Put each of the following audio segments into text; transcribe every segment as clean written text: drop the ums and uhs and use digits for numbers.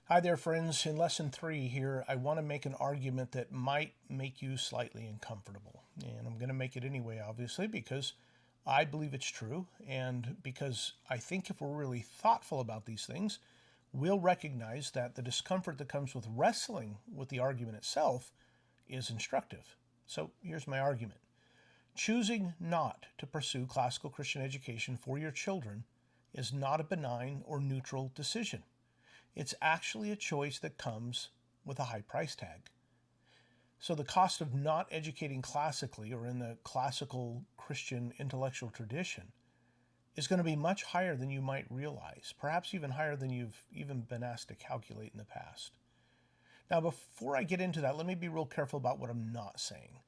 Hi there, friends. In lesson 3 here, I want to make an argument that might make you slightly uncomfortable. And I'm going to make it anyway, obviously, because I believe it's true. And because I think if we're really thoughtful about these things, we'll recognize that the discomfort that comes with wrestling with the argument itself is instructive. So here's my argument. Choosing not to pursue classical Christian education for your children is not a benign or neutral decision. It's actually a choice that comes with a high price tag. So the cost of not educating classically or in the classical Christian intellectual tradition is going to be much higher than you might realize, perhaps even higher than you've even been asked to calculate in the past. Now, before I get into that, let me be real careful about what I'm not saying.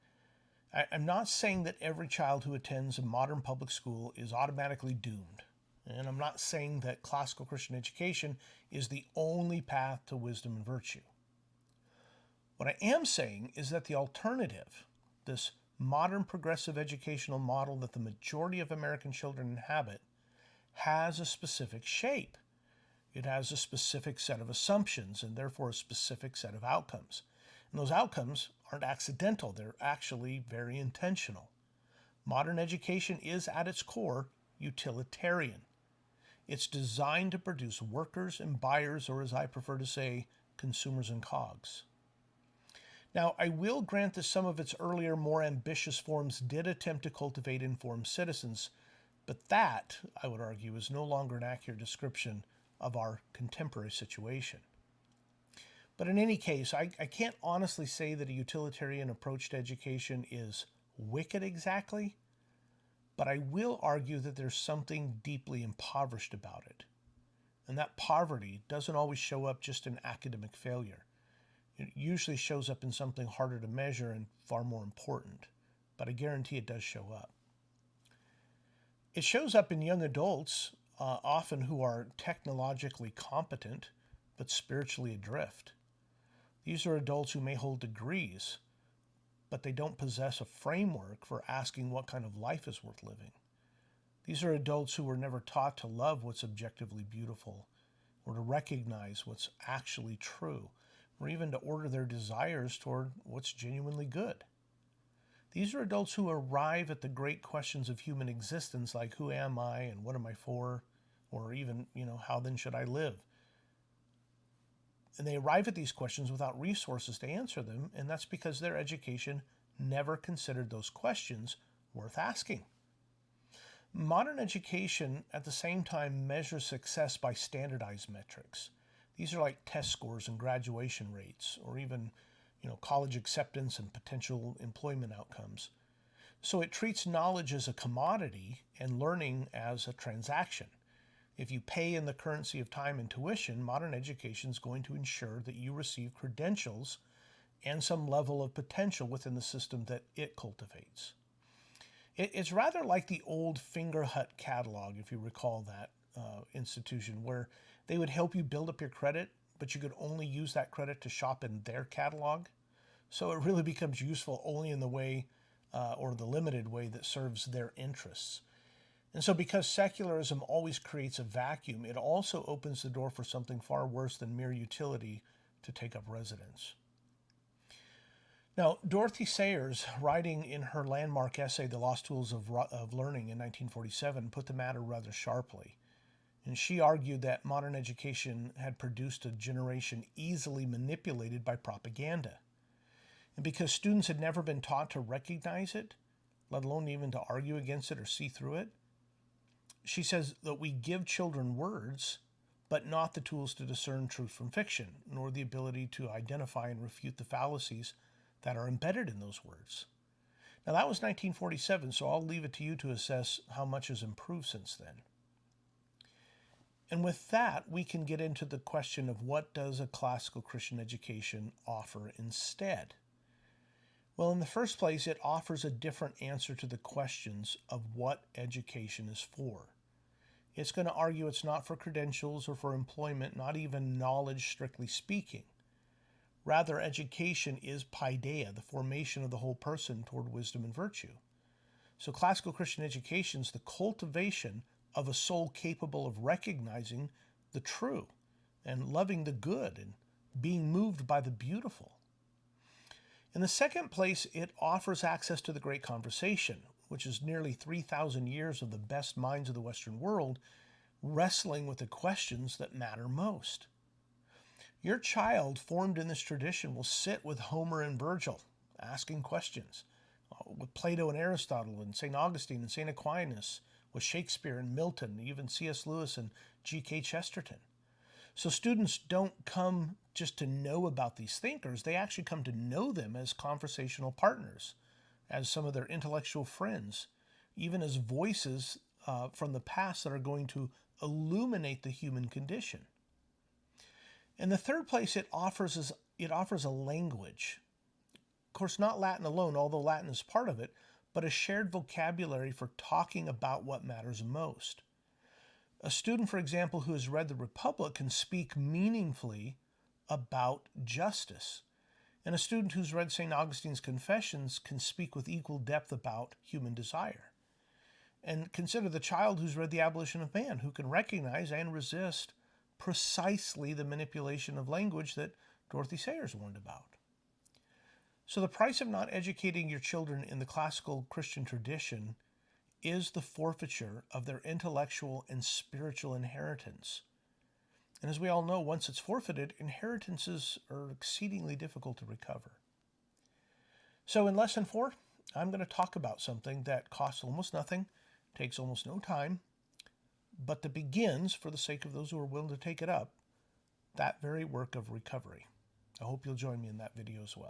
I'm not saying that every child who attends a modern public school is automatically doomed. And I'm not saying that classical Christian education is the only path to wisdom and virtue. What I am saying is that the alternative, this modern progressive educational model that the majority of American children inhabit, has a specific shape. It has a specific set of assumptions and therefore a specific set of outcomes. And those outcomes aren't accidental, they're actually very intentional. Modern education is at its core utilitarian. It's designed to produce workers and buyers, or as I prefer to say, consumers and cogs. Now, I will grant that some of its earlier, more ambitious forms did attempt to cultivate informed citizens, but that, I would argue, is no longer an accurate description of our contemporary situation. But in any case, I can't honestly say that a utilitarian approach to education is wicked exactly, but I will argue that there's something deeply impoverished about it. And that poverty doesn't always show up just in academic failure. It usually shows up in something harder to measure and far more important, but I guarantee it does show up. It shows up in young adults, often who are technologically competent but spiritually adrift. These are adults who may hold degrees, but they don't possess a framework for asking what kind of life is worth living. These are adults who were never taught to love what's objectively beautiful, or to recognize what's actually true, or even to order their desires toward what's genuinely good. These are adults who arrive at the great questions of human existence, like who am I and what am I for, or even, how then should I live? And they arrive at these questions without resources to answer them, and that's because their education never considered those questions worth asking. Modern education, at the same time, measures success by standardized metrics. These are like test scores and graduation rates, or even, college acceptance and potential employment outcomes. So it treats knowledge as a commodity and learning as a transaction. If you pay in the currency of time and tuition, modern education is going to ensure that you receive credentials and some level of potential within the system that it cultivates. It's rather like the old Fingerhut catalog, if you recall that institution, where they would help you build up your credit, but you could only use that credit to shop in their catalog. So it really becomes useful only in the way or the limited way that serves their interests. And so, because secularism always creates a vacuum, it also opens the door for something far worse than mere utility to take up residence. Now, Dorothy Sayers, writing in her landmark essay, The Lost Tools of Learning in 1947, put the matter rather sharply. And she argued that modern education had produced a generation easily manipulated by propaganda. And because students had never been taught to recognize it, let alone even to argue against it or see through it, she says that we give children words, but not the tools to discern truth from fiction, nor the ability to identify and refute the fallacies that are embedded in those words. Now, that was 1947, so I'll leave it to you to assess how much has improved since then. And with that, we can get into the question of what does a classical Christian education offer instead? Well, in the first place, it offers a different answer to the questions of what education is for. It's going to argue it's not for credentials or for employment, not even knowledge strictly speaking. Rather, education is paideia, the formation of the whole person toward wisdom and virtue. So classical Christian education is the cultivation of a soul capable of recognizing the true and loving the good and being moved by the beautiful. In the second place, it offers access to the great conversation, which is nearly 3,000 years of the best minds of the Western world wrestling with the questions that matter most. Your child formed in this tradition will sit with Homer and Virgil, asking questions, with Plato and Aristotle and St. Augustine and St. Aquinas, with Shakespeare and Milton, even C.S. Lewis and G.K. Chesterton. So students don't come just to know about these thinkers, they actually come to know them as conversational partners, as some of their intellectual friends, even as voices from the past that are going to illuminate the human condition. In the third place, it offers a language. Of course, not Latin alone, although Latin is part of it, but a shared vocabulary for talking about what matters most. A student, for example, who has read the Republic can speak meaningfully about justice. And a student who's read St. Augustine's Confessions can speak with equal depth about human desire. And consider the child who's read The Abolition of Man, who can recognize and resist precisely the manipulation of language that Dorothy Sayers warned about. So the price of not educating your children in the classical Christian tradition is the forfeiture of their intellectual and spiritual inheritance. And as we all know, once it's forfeited, inheritances are exceedingly difficult to recover. So in Lesson 4, I'm going to talk about something that costs almost nothing, takes almost no time, but that begins, for the sake of those who are willing to take it up, that very work of recovery. I hope you'll join me in that video as well.